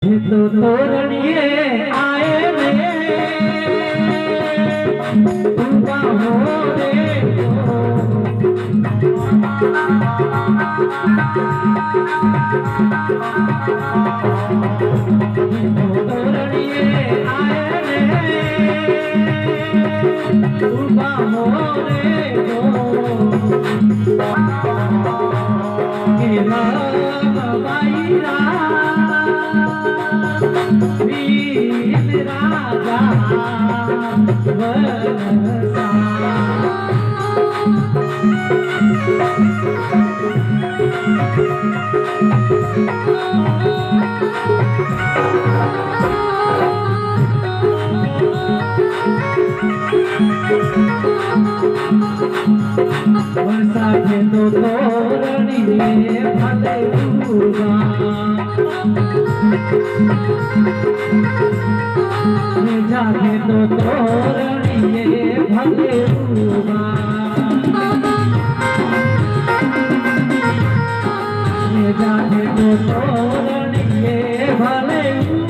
तो तोरणिए आए रे तुम हो रे तोरणिए आए रे तुम हो रे बाईरा वीर राजा वनसा वनसा के तो तोरणिए भले दूगा जाके तो तोरणिए भले दूगा जाके तो तोरणिए भले